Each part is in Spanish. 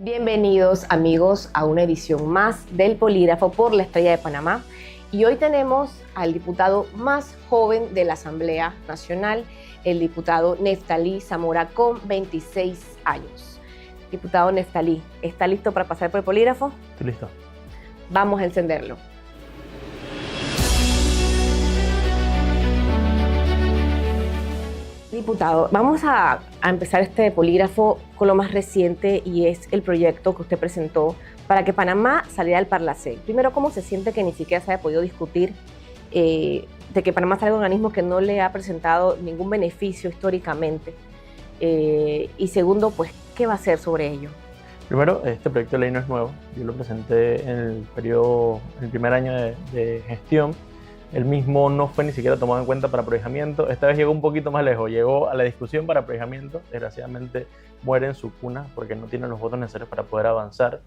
Bienvenidos amigos a una edición más del Polígrafo por la Estrella de Panamá y hoy tenemos al diputado más joven de la Asamblea Nacional, el diputado Neftalí Zamora con 26 años. Diputado Neftalí, ¿está listo para pasar por el Polígrafo? Estoy listo. Vamos a encenderlo. Diputado, vamos a empezar este polígrafo con lo más reciente y es el proyecto que usted presentó para que Panamá saliera del Parlacén. Primero, ¿cómo se siente que ni siquiera se haya podido discutir de que Panamá salga un organismo que no le ha presentado ningún beneficio históricamente? Y segundo, pues, ¿qué va a hacer sobre ello? Primero, este proyecto de ley no es nuevo. Yo lo presenté en el primer año de gestión. El mismo no fue ni siquiera tomado en cuenta para prohijamiento. Esta vez llegó un poquito más lejos, llegó a la discusión para prohijamiento. Desgraciadamente muere en su cuna porque no tiene los votos necesarios para poder avanzar.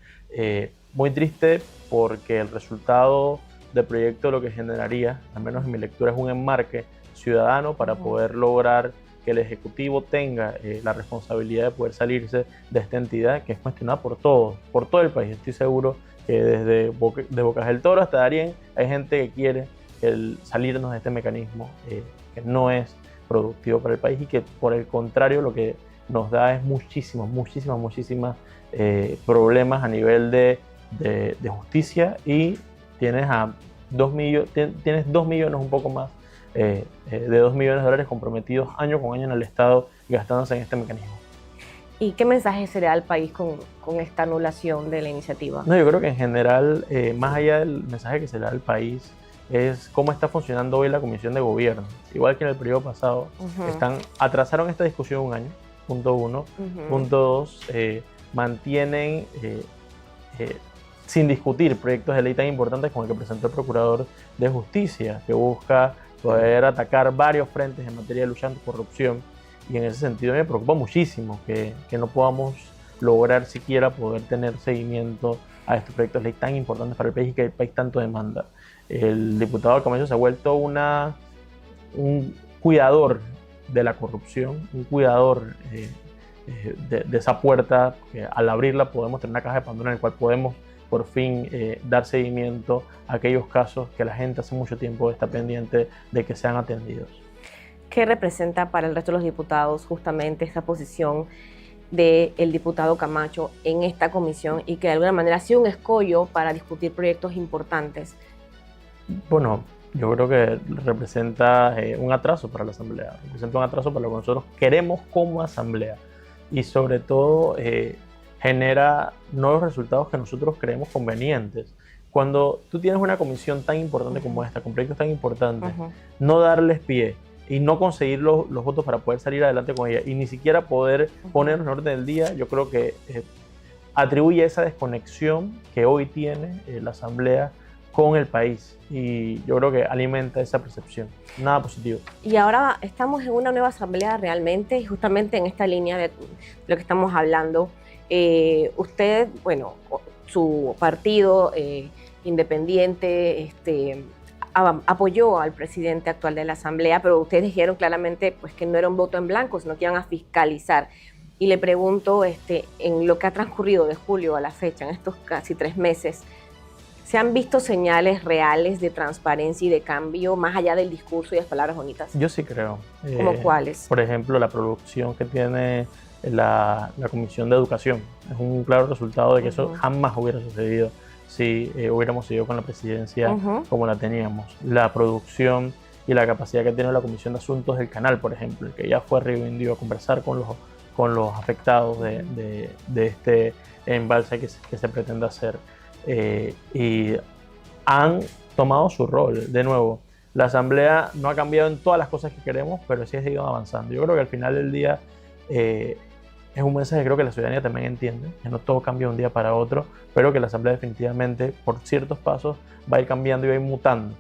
Muy triste porque el resultado del proyecto lo que generaría, al menos en mi lectura, es un enmarque ciudadano para poder lograr que el Ejecutivo tenga la responsabilidad de poder salirse de esta entidad que es cuestionada por todo el país. Estoy seguro que desde de Bocas del Toro hasta Darién hay gente que quiere el salirnos de este mecanismo que no es productivo para el país y que por el contrario lo que nos da es muchísimos problemas a nivel de justicia y tienes 2 millones, un poco más, de 2 millones de dólares comprometidos año con año en el Estado gastándose en este mecanismo. ¿Y qué mensaje se le da al país con esta anulación de la iniciativa? No, yo creo que en general, más allá del mensaje que se le da al país, es cómo está funcionando hoy la Comisión de Gobierno. Igual que en el periodo pasado, atrasaron esta discusión un año, punto uno. Punto dos, mantienen sin discutir proyectos de ley tan importantes como el que presentó el Procurador de Justicia, que busca poder atacar varios frentes en materia de lucha anticorrupción. Y en ese sentido me preocupa muchísimo que no podamos lograr siquiera poder tener seguimiento a estos proyectos de ley tan importantes para el país y que el país tanto demanda. El diputado Camacho se ha vuelto un cuidador de la corrupción, un cuidador de esa puerta que al abrirla podemos tener una caja de Pandora en la cual podemos por fin dar seguimiento a aquellos casos que la gente hace mucho tiempo está pendiente de que sean atendidos. ¿Qué representa para el resto de los diputados justamente esta posición del diputado Camacho en esta comisión y que de alguna manera ha sido un escollo para discutir proyectos importantes? Bueno, yo creo que representa un atraso para la Asamblea, representa un atraso para lo que nosotros queremos como Asamblea y sobre todo genera nuevos resultados que nosotros creemos convenientes. Cuando tú tienes una comisión tan importante como esta, con proyectos tan importantes, no darles pie y no conseguir los votos para poder salir adelante con ella y ni siquiera poder ponernos en orden del día, yo creo que atribuye esa desconexión que hoy tiene la Asamblea con el país y yo creo que alimenta esa percepción, nada positivo. Y ahora estamos en una nueva asamblea realmente y justamente en esta línea de lo que estamos hablando, usted, bueno, su partido independiente apoyó al presidente actual de la asamblea, pero ustedes dijeron claramente pues, que no era un voto en blanco, sino que iban a fiscalizar. Y le pregunto, en lo que ha transcurrido de julio a la fecha, en estos casi 3 meses, ¿se han visto señales reales de transparencia y de cambio más allá del discurso y las palabras bonitas? Yo sí creo. ¿Cómo cuáles? Por ejemplo, la producción que tiene la Comisión de Educación. Es un claro resultado de que eso jamás hubiera sucedido si hubiéramos seguido con la presidencia como la teníamos. La producción y la capacidad que tiene la Comisión de Asuntos del Canal, por ejemplo, que ya fue a Río Indio a conversar con los afectados de este embalse que se pretende hacer. Y han tomado su rol. De nuevo, la Asamblea no ha cambiado en todas las cosas que queremos, pero sí ha seguido avanzando. Yo creo que al final del día es un mensaje que creo que la ciudadanía también entiende, que no todo cambia de un día para otro, pero que la Asamblea definitivamente por ciertos pasos va a ir cambiando y va a ir mutando.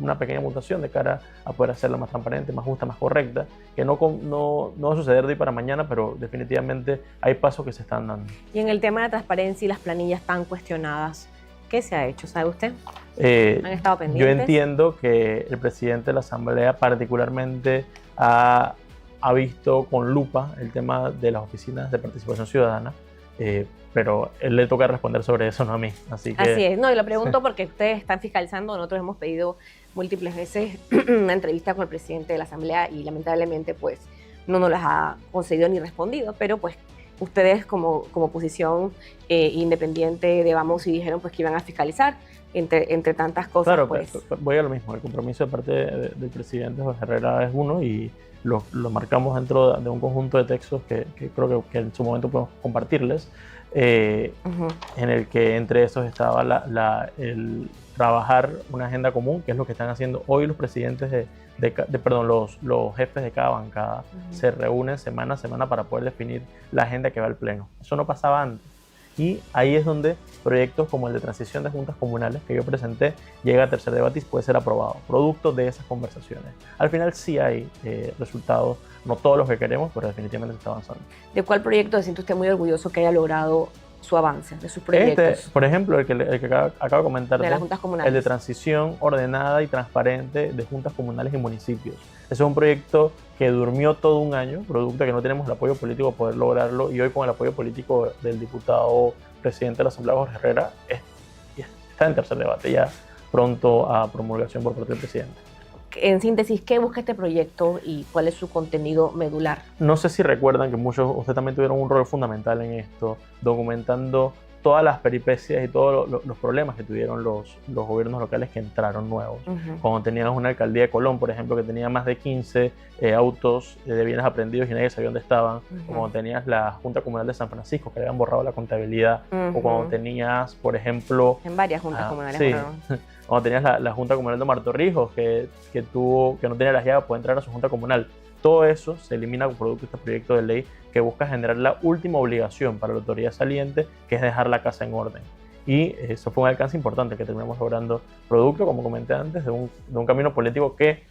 Una pequeña mutación de cara a poder hacerla más transparente, más justa, más correcta, que no va a suceder de hoy para mañana, pero definitivamente hay pasos que se están dando. Y en el tema de transparencia y las planillas tan cuestionadas, ¿qué se ha hecho? ¿Sabe usted? ¿Han estado pendientes? Yo entiendo que el presidente de la Asamblea particularmente ha visto con lupa el tema de las oficinas de participación ciudadana pero él le toca responder sobre eso, no a mí. Así es, no, y lo pregunto porque ustedes están fiscalizando, nosotros hemos pedido múltiples veces una entrevista con el presidente de la Asamblea y lamentablemente pues no nos las ha concedido ni respondido, pero pues ustedes como posición independiente de Vamos y dijeron pues que iban a fiscalizar entre tantas cosas. Claro, pues. voy a lo mismo, el compromiso de parte del presidente Jorge Herrera es uno y lo marcamos dentro de un conjunto de textos que creo que en su momento podemos compartirles, en el que entre esos estaba el trabajar una agenda común, que es lo que están haciendo hoy los presidentes los jefes de cada bancada. Se reúnen semana a semana para poder definir la agenda que va al pleno. Eso no pasaba antes. Y ahí es donde proyectos como el de transición de juntas comunales que yo presenté llega a tercer debate y puede ser aprobado, producto de esas conversaciones. Al final sí hay resultados, no todos los que queremos, pero definitivamente se está avanzando. ¿De cuál proyecto se siente usted muy orgulloso que haya logrado su avance, de sus proyectos? Por ejemplo, el que acabo de comentar, de las juntas comunales. El de transición ordenada y transparente de juntas comunales y municipios. Ese es un proyecto que durmió todo un año, producto de que no tenemos el apoyo político para poder lograrlo, y hoy con el apoyo político del diputado presidente de la Asamblea, Jorge Herrera, está en tercer debate, ya pronto a promulgación por parte del presidente. En síntesis, ¿qué busca este proyecto y cuál es su contenido medular? No sé si recuerdan que ustedes también tuvieron un rol fundamental en esto, documentando todas las peripecias y todos los problemas que tuvieron los gobiernos locales que entraron nuevos. Cuando teníamos una alcaldía de Colón, por ejemplo, que tenía más de 15 autos de bienes aprehendidos y nadie sabía dónde estaban, o cuando tenías la Junta Comunal de San Francisco, que le habían borrado la contabilidad, o cuando tenías, por ejemplo... En varias juntas comunales. Sí. Cuando tenías la Junta Comunal de Martorrijos, que no tenía las llaves para poder entrar a su Junta Comunal. Todo eso se elimina con producto de este proyecto de ley que busca generar la última obligación para la autoridad saliente, que es dejar la casa en orden. Y eso fue un alcance importante que terminamos logrando, producto, como comenté antes, de un camino político que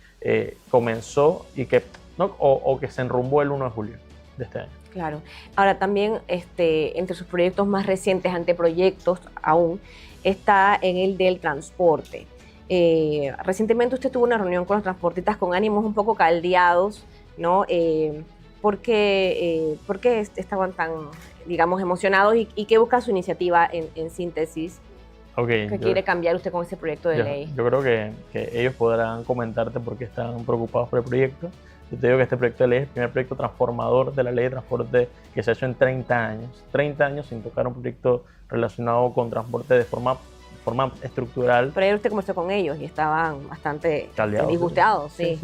comenzó y que se enrumbó el 1 de julio de este año. Claro. Ahora también entre sus proyectos más recientes, anteproyectos aún, está en el del transporte. Recientemente usted tuvo una reunión con los transportistas con ánimos un poco caldeados, ¿no? ¿Por qué estaban tan, digamos, emocionados y qué busca su iniciativa en síntesis? ¿Qué quiere cambiar usted con ese proyecto de ley? Yo creo que ellos podrán comentarte por qué están preocupados por el proyecto. Yo te digo que este proyecto de ley es el primer proyecto transformador de la ley de transporte que se ha hecho en 30 años. 30 años sin tocar un proyecto relacionado con transporte de forma estructural. Pero ayer usted conversó con ellos y estaban bastante disgustados. Sí.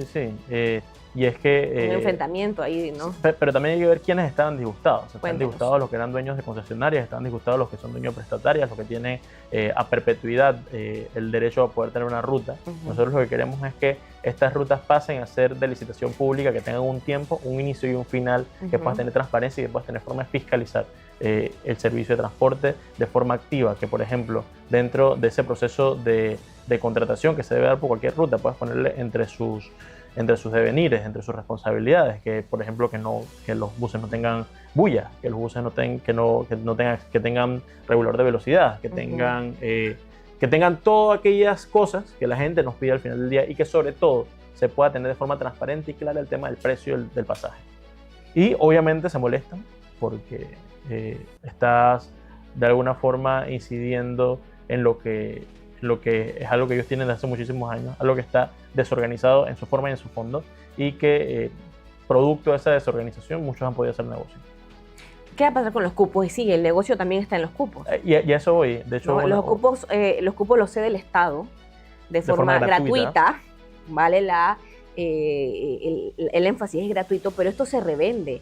Y es que... un enfrentamiento ahí, ¿no? Pero también hay que ver quiénes estaban disgustados. Están disgustados los que eran dueños de concesionarias, están disgustados los que son dueños de prestatarias, los que tienen a perpetuidad el derecho a poder tener una ruta. Nosotros lo que queremos es que estas rutas pasen a ser de licitación pública, que tengan un tiempo, un inicio y un final, que puedas tener transparencia y que puedas tener forma de fiscalizar el servicio de transporte de forma activa, que por ejemplo dentro de ese proceso de contratación que se debe dar por cualquier ruta puedas ponerle entre sus devenires, entre sus responsabilidades, que por ejemplo que los buses no tengan bulla, que los buses que tengan regulador de velocidad, que tengan todas aquellas cosas que la gente nos pide al final del día y que sobre todo se pueda tener de forma transparente y clara el tema del precio del pasaje. Y obviamente se molestan porque estás de alguna forma incidiendo en lo que es algo que ellos tienen desde hace muchísimos años, algo que está desorganizado en su forma y en su fondo, y que producto de esa desorganización muchos han podido hacer negocio. ¿Qué va a pasar con los cupos? Y sí, el negocio también está en los cupos. Y a eso voy. De hecho, no, los cupos los cede el Estado de forma gratuita, ¿vale? El énfasis es gratuito, pero esto se revende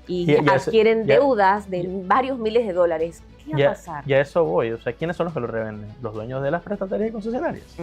y adquieren deudas de varios miles de dólares. ¿Qué va a pasar? Y a eso voy. O sea, ¿quiénes son los que lo revenden? Los dueños de las prestatarias y concesionarias.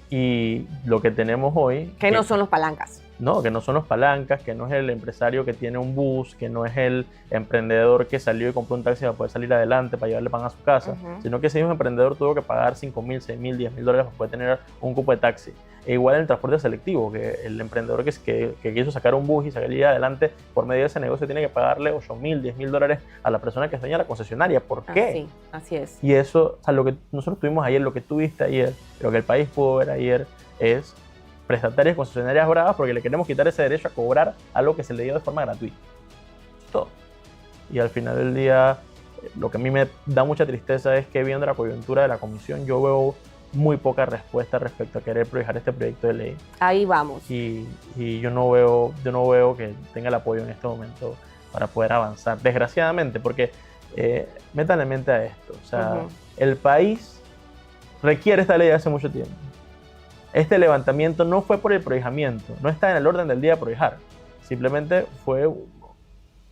Y lo que tenemos hoy... Que no son los palancas. No, que no son los palancas, que no es el empresario que tiene un bus, que no es el emprendedor que salió y compró un taxi para poder salir adelante, para llevarle pan a su casa, sino que ese mismo emprendedor tuvo que pagar $5,000, $6,000, $10,000 para poder tener un cupo de taxi. E igual en el transporte selectivo, que el emprendedor que quiso sacar un bus y salir adelante por medio de ese negocio tiene que pagarle $8,000, $10,000 a la persona que es dueña de la concesionaria. ¿Por qué? Sí, así es. Y eso, o sea, lo que nosotros tuvimos ayer, lo que tú viste ayer, lo que el país pudo ver ayer es prestatarias y concesionarias bravas porque le queremos quitar ese derecho a cobrar algo que se le dio de forma gratuita. Todo. Y al final del día lo que a mí me da mucha tristeza es que viendo la coyuntura de la comisión, yo veo muy poca respuesta respecto a querer proyectar este proyecto de ley. Ahí vamos. Y yo no veo que tenga el apoyo en este momento para poder avanzar, desgraciadamente, porque métanle mente a esto. O sea, el país requiere esta ley hace mucho tiempo. Este levantamiento no fue por el prohijamiento, no está en el orden del día de prohijar. Simplemente fue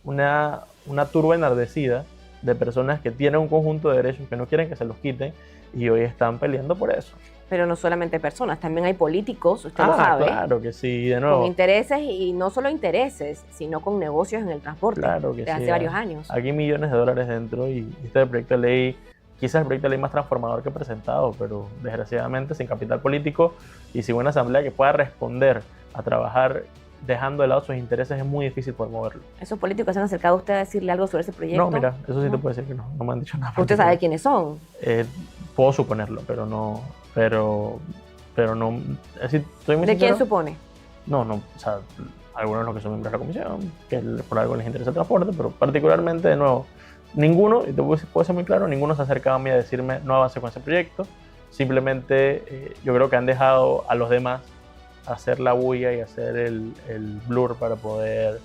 una turba enardecida de personas que tienen un conjunto de derechos que no quieren que se los quiten y hoy están peleando por eso. Pero no solamente personas, también hay políticos, usted lo sabe. Claro que sí, de nuevo. Con intereses y no solo intereses, sino con negocios en el transporte. Claro que de sí. Hace varios años. Aquí hay millones de dólares dentro y este es el proyecto de ley, quizás el proyecto de ley más transformador que he presentado, pero desgraciadamente sin capital político y sin una asamblea que pueda responder a trabajar dejando de lado sus intereses es muy difícil poder moverlo. ¿Esos políticos se han acercado a usted a decirle algo sobre ese proyecto? No, mira, eso sí te puedo decir que no me han dicho nada. ¿Usted sabe quiénes son? Puedo suponerlo, pero no, así, estoy muy ¿De sincero. quién supone? No, o sea, algunos de los que son miembros de la comisión, que por algo les interesa el transporte, pero particularmente, de nuevo, ninguno, y te puedo ser muy claro, ninguno se ha acercado a mí a decirme no avance con ese proyecto. Simplemente yo creo que han dejado a los demás hacer la bulla y hacer el blur para poder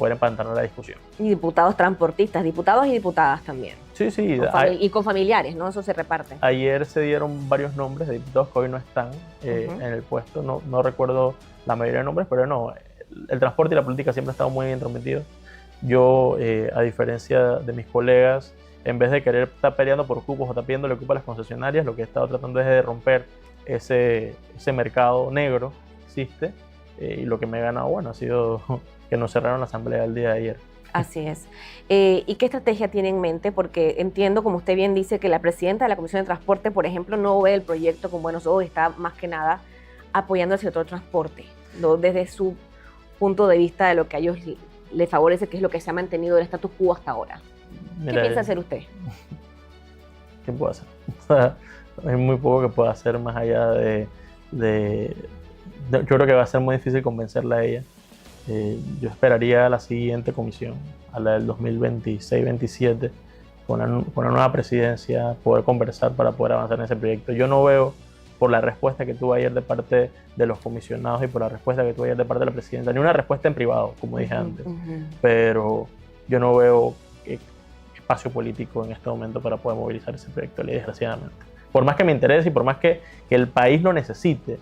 empantanar la discusión. Y diputados transportistas, diputados y diputadas también. Sí. Y con familiares, ¿no? Eso se reparte. Ayer se dieron varios nombres de diputados que hoy no están en el puesto. No recuerdo la mayoría de nombres, pero no, el transporte y la política siempre han estado muy entrometidos. Yo, a diferencia de mis colegas, en vez de querer estar peleando por cupos o estar pidiéndole cupo a las concesionarias, lo que he estado tratando es de romper ese mercado negro que existe, y lo que me he ganado, bueno, ha sido que nos cerraron la asamblea el día de ayer. Así es. ¿Y qué estrategia tiene en mente? Porque entiendo, como usted bien dice, que la presidenta de la Comisión de Transporte, por ejemplo, no ve el proyecto con buenos ojos, está más que nada apoyando al sector transporte, ¿no? Desde su punto de vista de lo que a ellos les favorece, que es lo que se ha mantenido el status quo hasta ahora. Mira, ¿qué piensa hacer usted? ¿Qué puedo hacer? Hay muy poco que pueda hacer más allá yo creo que va a ser muy difícil convencerla a ella. Yo esperaría a la siguiente comisión, a la del 2026-27, con una nueva presidencia, poder conversar para poder avanzar en ese proyecto. Yo no veo, por la respuesta que tuve ayer de parte de los comisionados y por la respuesta que tuve ayer de parte de la presidenta, ni una respuesta en privado, como dije antes, pero yo no veo espacio político en este momento para poder movilizar ese proyecto de ley, desgraciadamente. Por más que me interese y por más que el país lo necesite,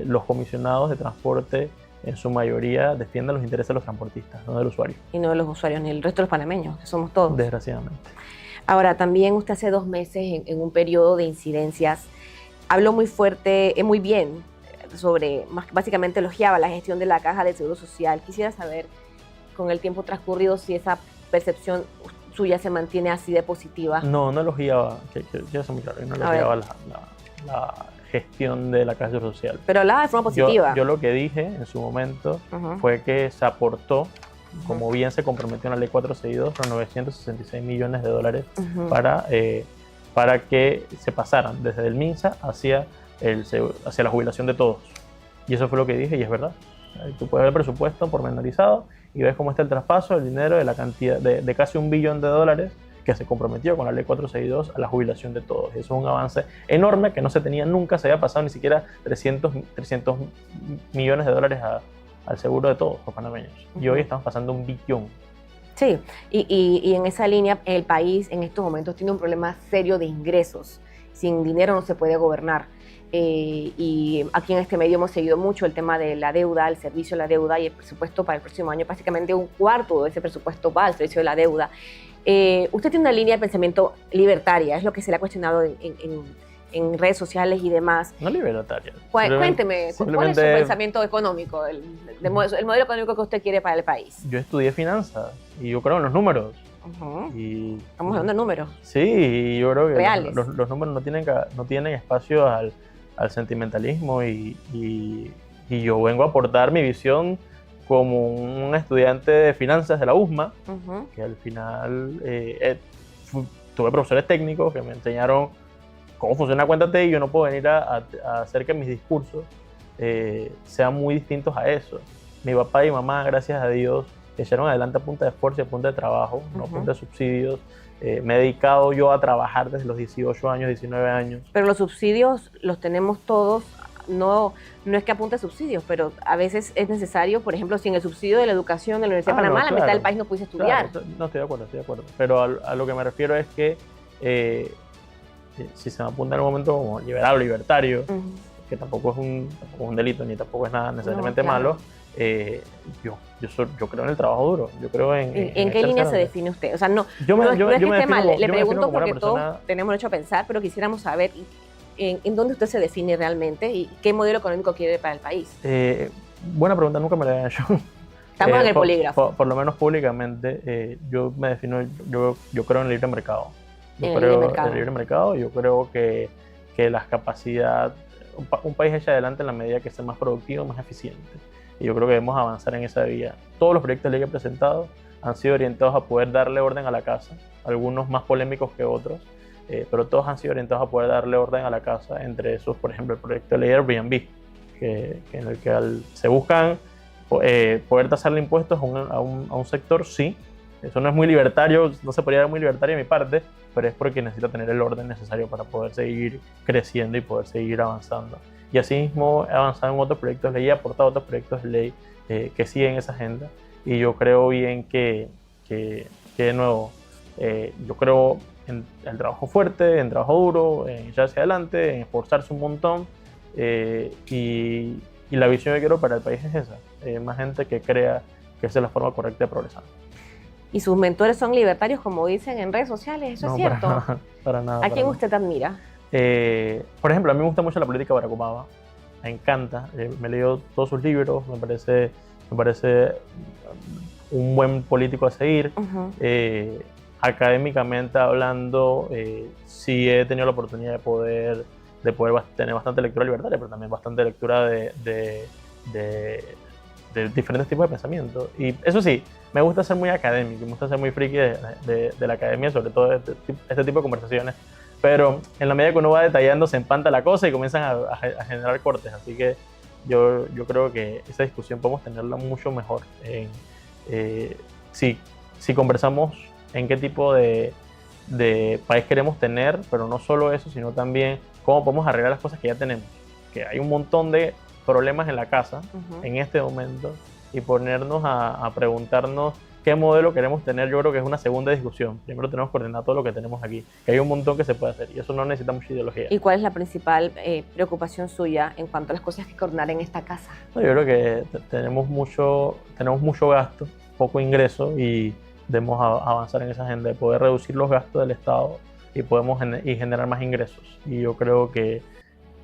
los comisionados de transporte en su mayoría defienden los intereses de los transportistas, no del usuario. Y no de los usuarios, ni el resto de los panameños, que somos todos. Desgraciadamente. Ahora, también usted hace 2 meses, en un periodo de incidencias, habló muy fuerte, muy bien, básicamente elogiaba la gestión de la Caja de Seguro Social. Quisiera saber, con el tiempo transcurrido, si esa percepción suya se mantiene así de positiva. No elogiaba, quiero ser muy claro, no elogiaba la gestión de la Caja de Seguro Social. Pero hablaba de forma positiva. Yo lo que dije en su momento fue que se aportó, como bien se comprometió en la Ley 462, los 966 millones de dólares para que se pasaran desde el MINSA hacia la jubilación de todos. Y eso fue lo que dije y es verdad. Tú puedes ver el presupuesto pormenorizado y ves cómo está el traspaso del dinero de la cantidad de casi $1 billón que se comprometió con la Ley 462 a la jubilación de todos. Eso es un avance enorme que no se tenía nunca, se había pasado ni siquiera 300 millones de dólares al seguro de todos los panameños. Y hoy estamos pasando $1 billón. Sí, y en esa línea el país en estos momentos tiene un problema serio de ingresos. Sin dinero no se puede gobernar. Y aquí en este medio hemos seguido mucho el tema de la deuda, el servicio de la deuda y el presupuesto para el próximo año. Básicamente 1/4 de ese presupuesto va al servicio de la deuda. Usted tiene una línea de pensamiento libertaria, es lo que se le ha cuestionado en redes sociales y demás. No libertaria. Cuénteme, ¿cuál es su pensamiento económico, el modelo económico que usted quiere para el país? Yo estudié finanzas y yo creo en los números. Estamos hablando de números. Sí, y yo creo que reales. Los números no tienen espacio al sentimentalismo y yo vengo a aportar mi visión como un estudiante de finanzas de la USMA, que al final tuve profesores técnicos que me enseñaron cómo funciona la cuenta T y yo no puedo venir a hacer que mis discursos sean muy distintos a eso. Mi papá y mamá, gracias a Dios, que echaron adelante a punta de esfuerzo y a punta de trabajo, no a punta de subsidios. Me he dedicado yo a trabajar desde los 18 años, 19 años. Pero los subsidios los tenemos todos, no es que apunte subsidios, pero a veces es necesario, por ejemplo, sin el subsidio de la educación de la Universidad de Panamá, la mitad del país no pudiese estudiar. Claro, no, estoy de acuerdo. Pero a lo que me refiero es que si se me apunta en un momento como liberal o libertario, que tampoco es un delito ni tampoco es nada necesariamente malo, yo creo en el trabajo duro. Yo creo ¿En qué línea se define usted? O sea, no es que esté mal, le pregunto porque todos tenemos derecho a pensar, pero quisiéramos saber en dónde usted se define realmente y qué modelo económico quiere para el país. Buena pregunta, nunca me la habían hecho. Estamos en el polígrafo. Por lo menos públicamente, yo me defino, yo creo en el libre mercado. Yo En creo el libre mercado. en el libre mercado. Yo creo que las capacidades, un país echa adelante en la medida que sea más productivo, más eficiente. Y yo creo que debemos avanzar en esa vía. Todos los proyectos de ley que he presentado han sido orientados a poder darle orden a la casa, algunos más polémicos que otros, pero todos han sido orientados a poder darle orden a la casa. Entre esos, por ejemplo, el proyecto de ley Airbnb, en el que se buscan poder tasarle impuestos a un sector, sí. Eso no es muy libertario, no se podría ver muy libertario de mi parte, pero es porque necesita tener el orden necesario para poder seguir creciendo y poder seguir avanzando. Y asimismo he avanzado en otros proyectos de ley, he aportado otros proyectos de ley que siguen esa agenda. Y yo creo bien que de nuevo, yo creo en el trabajo fuerte, en trabajo duro, en echarse hacia adelante, en esforzarse un montón. Y la visión que quiero para el país es esa. Más gente que crea que esa es la forma correcta de progresar. ¿Y sus mentores son libertarios, como dicen en redes sociales? ¿Eso es cierto? Para nada. ¿A quién usted admira? Por ejemplo, a mí me gusta mucho la política de Barack Obama. Me encanta. Me he leído todos sus libros. Me parece un buen político a seguir. Académicamente hablando, sí he tenido la oportunidad de poder tener bastante lectura libertaria, pero también bastante lectura de diferentes tipos de pensamiento. Y eso sí, me gusta ser muy académico, me gusta ser muy friki de la academia, sobre todo este tipo de conversaciones. Pero en la medida que uno va detallando, se empanta la cosa y comienzan a generar cortes. Así que yo creo que esa discusión podemos tenerla mucho mejor si conversamos en qué tipo de país queremos tener, pero no solo eso, sino también cómo podemos arreglar las cosas que ya tenemos. Que hay un montón de problemas en la casa en este momento, y ponernos a preguntarnos qué modelo queremos tener. Yo creo que es una segunda discusión. Primero tenemos que ordenar todo lo que tenemos aquí, que hay un montón que se puede hacer y eso no necesita mucha ideología. ¿Y cuál es la principal preocupación suya en cuanto a las cosas que hay que ordenar en esta casa? No, yo creo que tenemos mucho gasto, poco ingreso, y debemos avanzar en esa agenda de poder reducir los gastos del Estado y generar más ingresos. Y yo creo que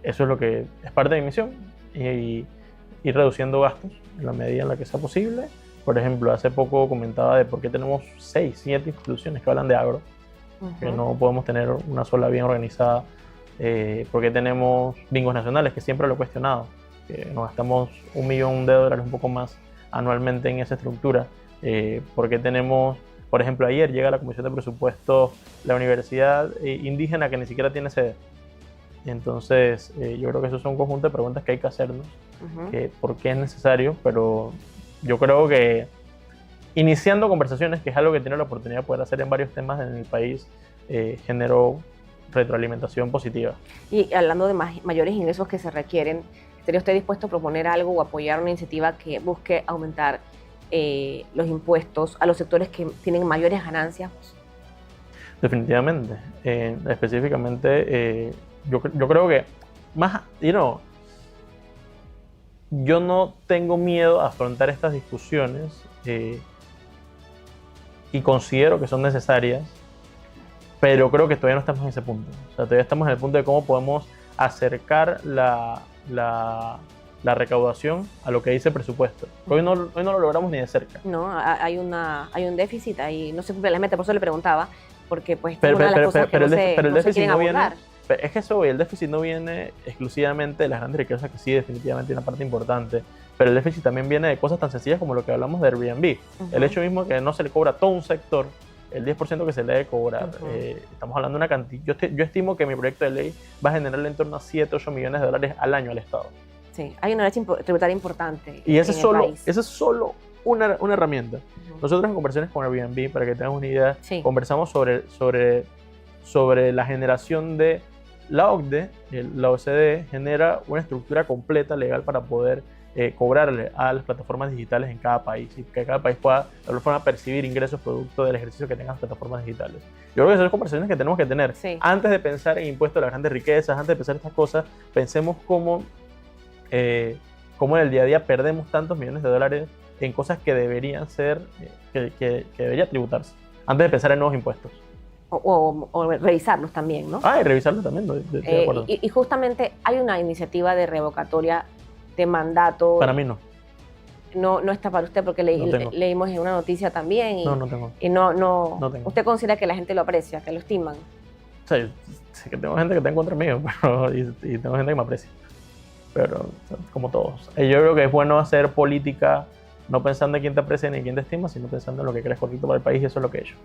eso es lo que es parte de mi misión, y ir reduciendo gastos en la medida en la que sea posible. Por ejemplo, hace poco comentaba de por qué tenemos 6, 7 instituciones que hablan de agro, que no podemos tener una sola bien organizada. ¿Por qué tenemos bingos nacionales? Que siempre lo he cuestionado, que nos gastamos $1 millón, un poco más anualmente en esa estructura. ¿Por qué tenemos, por ejemplo, ayer llega a la Comisión de Presupuestos la Universidad Indígena, que ni siquiera tiene sede? Entonces, yo creo que esos son un conjunto de preguntas que hay que hacernos, por qué es necesario, pero yo creo que iniciando conversaciones, que es algo que tiene la oportunidad de poder hacer en varios temas en el país, generó retroalimentación positiva. Y hablando de mayores ingresos que se requieren, ¿estaría usted dispuesto a proponer algo o apoyar una iniciativa que busque aumentar los impuestos a los sectores que tienen mayores ganancias? Definitivamente. Específicamente, yo creo que más, yo no tengo miedo a afrontar estas discusiones y considero que son necesarias, pero creo que todavía no estamos en ese punto. O sea, todavía estamos en el punto de cómo podemos acercar la recaudación a lo que dice el presupuesto. Hoy no lo logramos ni de cerca. No, hay un déficit ahí, no se cumple la meta, por eso le preguntaba, porque pues es una de las cosas que no se quieren abordar. Es que eso, el déficit no viene exclusivamente de las grandes riquezas, que sí, definitivamente es una parte importante, pero el déficit también viene de cosas tan sencillas como lo que hablamos de Airbnb. El hecho mismo que no se le cobra a todo un sector el 10% que se le debe cobrar. Estamos hablando de una cantidad. Yo estimo que mi proyecto de ley va a generarle en torno a 7, 8 millones de dólares al año al Estado. Sí, hay una brecha tributaria importante. Y ese es solo una herramienta. Nosotros en conversaciones con Airbnb, para que tengan una idea, Sí. conversamos sobre la generación de la OCDE, la OCDE genera una estructura completa legal para poder cobrarle a las plataformas digitales en cada país y que cada país pueda de alguna forma percibir ingresos producto del ejercicio que tengan las plataformas digitales. Yo creo que esas son conversaciones que tenemos que tener. Sí. Antes de pensar en impuestos a las grandes riquezas, antes de pensar estas cosas, pensemos cómo en el día a día perdemos tantos millones de dólares en cosas que deberían ser, que debería tributarse, antes de pensar en nuevos impuestos. O revisarlos también, ¿no? Y revisarlo también, estoy de acuerdo. Y justamente hay una iniciativa de revocatoria de mandato. Para mí no. No está para usted porque No leímos en una noticia también. Y, no tengo. Y no tengo. ¿Usted considera que la gente lo aprecia, que lo estiman? O sea, sé que tengo gente que está en contra mío, pero, y tengo gente que me aprecia. Pero, o sea, como todos. Yo creo que es bueno hacer política no pensando en quién te aprecia ni en quién te estima, sino pensando en lo que crees correcto para el país, y eso es lo que he hecho.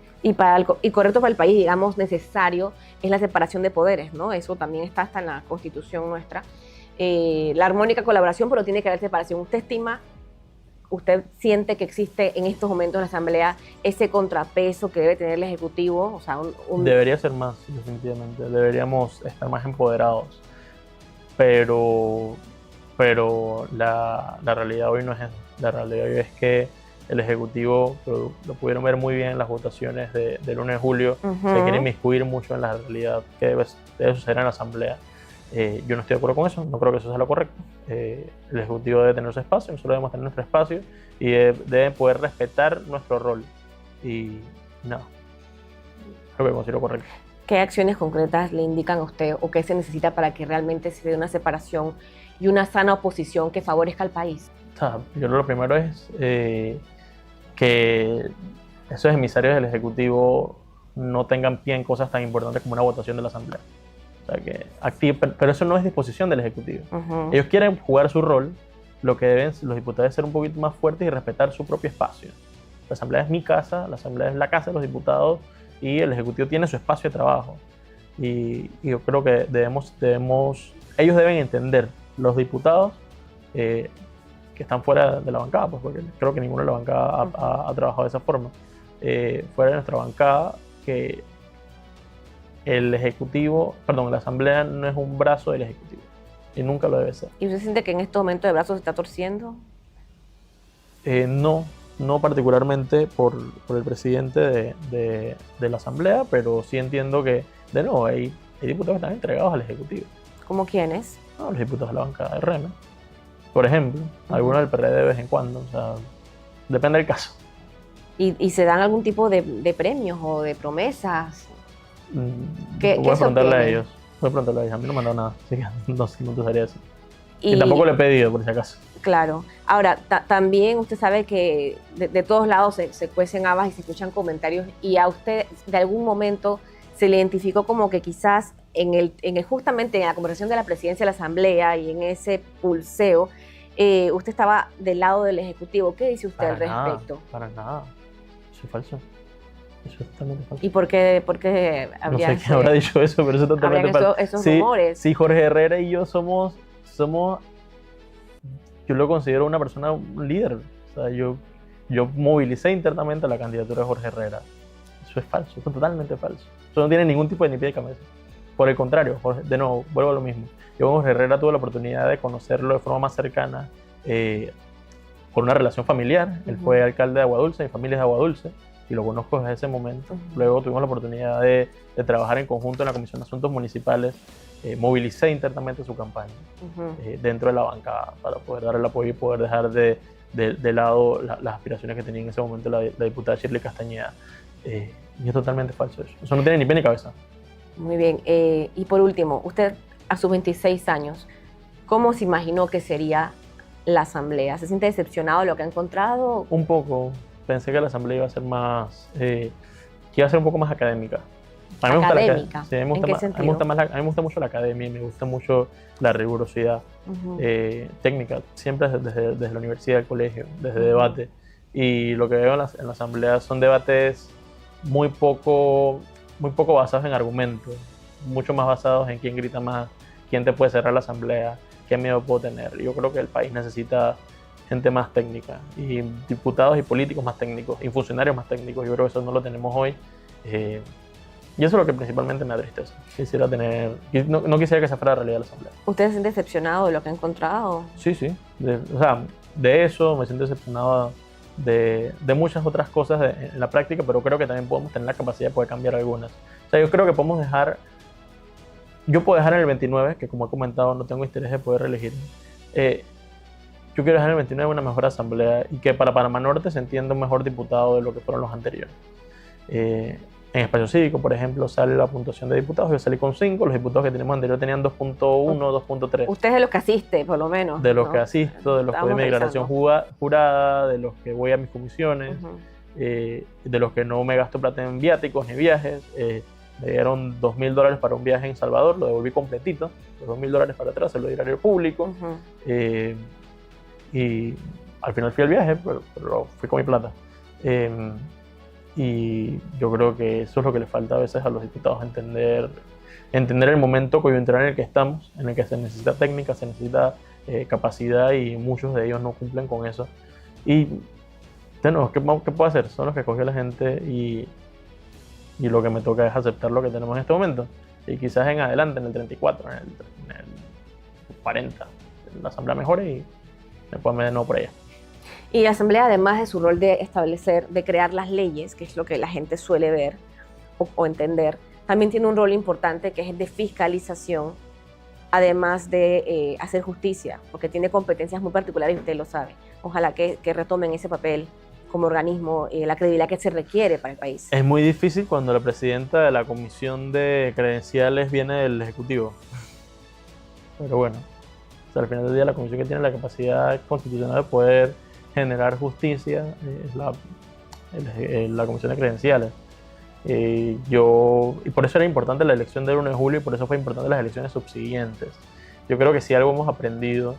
Y correcto para el país, digamos, necesario es la separación de poderes, ¿no? Eso también está hasta en la Constitución nuestra. La armónica colaboración, pero tiene que haber separación. ¿Usted siente que existe en estos momentos en la Asamblea ese contrapeso que debe tener el Ejecutivo? O sea, Debería ser más, definitivamente. Deberíamos estar más empoderados. Pero la realidad hoy no es eso. La realidad hoy es que el Ejecutivo, lo pudieron ver muy bien en las votaciones del 1 de julio, se quiere inmiscuir mucho en la realidad que debe suceder en la Asamblea. Yo no estoy de acuerdo con eso, no creo que eso sea lo correcto. El Ejecutivo debe tener su espacio, nosotros debemos tener nuestro espacio y deben poder respetar nuestro rol. Y nada, creo que considero correcto. ¿Qué acciones concretas le indican a usted o qué se necesita para que realmente se dé una separación y una sana oposición que favorezca al país? O sea, yo creo que lo primero es que esos emisarios del Ejecutivo no tengan pie en cosas tan importantes como una votación de la Asamblea. O sea, pero eso no es disposición del Ejecutivo. Ellos quieren jugar su rol, lo que deben los diputados es ser un poquito más fuertes y respetar su propio espacio. La Asamblea es mi casa, la Asamblea es la casa de los diputados y el Ejecutivo tiene su espacio de trabajo. Y yo creo que ellos deben entender, los diputados que están fuera de la bancada, pues porque creo que ninguno de la bancada ha trabajado de esa forma, fuera de nuestra bancada, que la Asamblea no es un brazo del Ejecutivo y nunca lo debe ser. ¿Y usted siente que en este momento el brazo se está torciendo? No particularmente por el presidente de la Asamblea, pero sí entiendo que, de nuevo, hay diputados que están entregados al Ejecutivo. ¿Cómo quiénes? Los diputados de la bancada de RN, por ejemplo, algunos del PRD de vez en cuando, o sea, depende del caso. ¿Y se dan algún tipo de premios o de promesas? Voy a preguntarle a ellos. A mí no me han dado nada, así que no te sabría decir. Y tampoco le he pedido, por si acaso. Claro. Ahora, también usted sabe que de todos lados se cuecen habas y se escuchan comentarios, y a usted de algún momento se le identificó como que quizás justamente en la conversación de la presidencia de la Asamblea y en ese pulseo, usted estaba del lado del Ejecutivo. ¿Qué dice usted al respecto? Para nada. Eso es falso. Eso es totalmente falso. ¿Y por qué habría no sé quién habrá dicho eso, pero eso es totalmente falso. Esos rumores. Sí, Jorge Herrera y yo somos, yo lo considero una persona, un líder. O sea, yo movilicé internamente la candidatura de Jorge Herrera. Eso es falso, eso es totalmente falso. Eso no tiene ningún tipo de ni pie de cabeza. Por el contrario, de nuevo, vuelvo a lo mismo. Yo con Jorge Herrera tuve la oportunidad de conocerlo de forma más cercana, por una relación familiar. Él fue alcalde de Aguadulce, mi familia es de Aguadulce, y lo conozco desde ese momento. Luego tuvimos la oportunidad de trabajar en conjunto en la Comisión de Asuntos Municipales. Movilicé internamente su campaña dentro de la bancada para poder dar el apoyo y poder dejar de lado las aspiraciones que tenía en ese momento la diputada Shirley Castañeda. Y es totalmente falso eso. Eso no tiene ni pie ni cabeza. Muy bien. Y por último, usted a sus 26 años, ¿cómo se imaginó que sería la Asamblea? ¿Se siente decepcionado de lo que ha encontrado? Un poco. Pensé que la Asamblea iba a ser más, que iba a ser un poco más académica. A mí ¿Académica? Sí, a mí me gusta mucho la academia y me gusta mucho la rigurosidad técnica, siempre desde la universidad, el colegio, desde debate. Y lo que veo en la Asamblea son debates muy poco basados en argumentos, mucho más basados en quién grita más, quién te puede cerrar la Asamblea, qué miedo puedo tener. Yo creo que el país necesita gente más técnica, y diputados y políticos más técnicos, y funcionarios más técnicos. Yo creo que eso no lo tenemos hoy. Y eso es lo que principalmente me entristece. No quisiera que se fuera la realidad de la Asamblea. ¿Usted se siente decepcionado de lo que ha encontrado? Sí. De eso me siento decepcionado de muchas otras cosas en la práctica, pero creo que también podemos tener la capacidad de poder cambiar algunas. O sea, yo creo que yo puedo dejar en el 29, que como he comentado no tengo interés de poder reelegir. Yo quiero dejar en el 29 una mejor asamblea y que para Panamá Norte se entienda un mejor diputado de lo que fueron los anteriores. En Espacio Cívico, por ejemplo, sale la puntuación de diputados. Yo salí con 5, los diputados que teníamos anterior tenían 2.1, 2.3. Usted es de los que asiste, por lo menos. De los ¿no? que asisto, de los que doy mi declaración jurada, de los que voy a mis comisiones, de los que no me gasto plata en viáticos ni viajes. Me dieron $2.000 para un viaje en Salvador, lo devolví completito, los $2.000 para atrás, se lo di al erario público. Y al final fui al viaje, pero fui con mi plata. Y yo creo que eso es lo que le falta a veces a los diputados, entender el momento coyuntural en el que estamos, en el que se necesita técnica, se necesita capacidad, y muchos de ellos no cumplen con eso. Y bueno, ¿qué puedo hacer? Son los que escogió la gente, y lo que me toca es aceptar lo que tenemos en este momento. Y quizás en adelante, en el 34, en el 40, la asamblea mejore y me puedo meter de nuevo por ella. Y la asamblea, además de su rol de establecer, de crear las leyes, que es lo que la gente suele ver o entender, también tiene un rol importante que es el de fiscalización, además de hacer justicia, porque tiene competencias muy particulares y usted lo sabe. Ojalá que retomen ese papel como organismo, la credibilidad que se requiere para el país. Es muy difícil cuando la presidenta de la Comisión de Credenciales viene del Ejecutivo. Pero bueno, o sea, al final del día la comisión que tiene la capacidad constitucional de poder generar justicia es la Comisión de Credenciales. Y por eso era importante la elección del 1 de julio, y por eso fue importante las elecciones subsiguientes. Yo creo que si algo hemos aprendido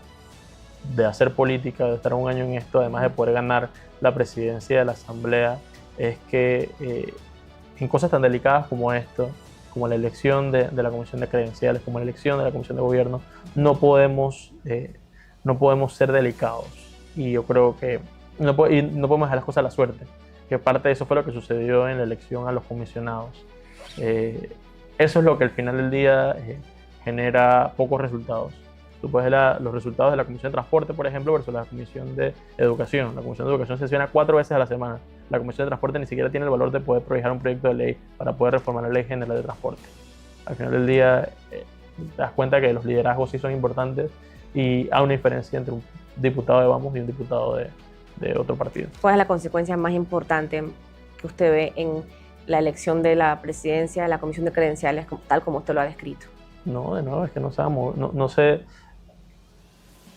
de hacer política, de estar un año en esto, además de poder ganar la presidencia de la Asamblea, es que en cosas tan delicadas como esto, como la elección de la Comisión de Credenciales, como la elección de la Comisión de Gobierno, no podemos ser delicados. Y yo creo que no podemos dejar las cosas a la suerte, que parte de eso fue lo que sucedió en la elección a los comisionados. Eso es lo que al final del día genera pocos resultados. Tú puedes ver los resultados de la Comisión de Transporte, por ejemplo, versus la Comisión de Educación. La Comisión de Educación sesiona 4 veces a la semana. La Comisión de Transporte ni siquiera tiene el valor de poder proyectar un proyecto de ley para poder reformar la Ley General de Transporte. Al final del día, te das cuenta que los liderazgos sí son importantes, y hay una diferencia entre un diputado de Vamos y un diputado de otro partido. ¿Cuál es la consecuencia más importante que usted ve en la elección de la presidencia de la Comisión de Credenciales, tal como usted lo ha descrito? No, de nuevo, es que no sé.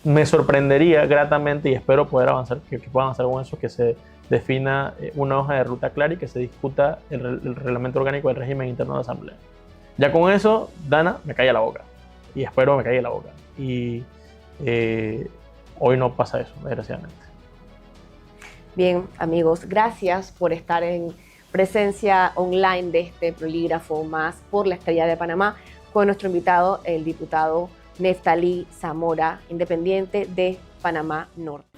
Me sorprendería gratamente, y espero poder avanzar, que pueda avanzar con eso, que se defina una hoja de ruta clara y que se discuta el reglamento orgánico del régimen interno de la Asamblea. Ya con eso, Dana, me cae la boca. Y espero me caiga la boca. Y hoy no pasa eso, desgraciadamente. Bien, amigos, gracias por estar en presencia online de este Prolígrafo Más por la Estrella de Panamá, con nuestro invitado, el diputado Neftalí Zamora, independiente de Panamá Norte.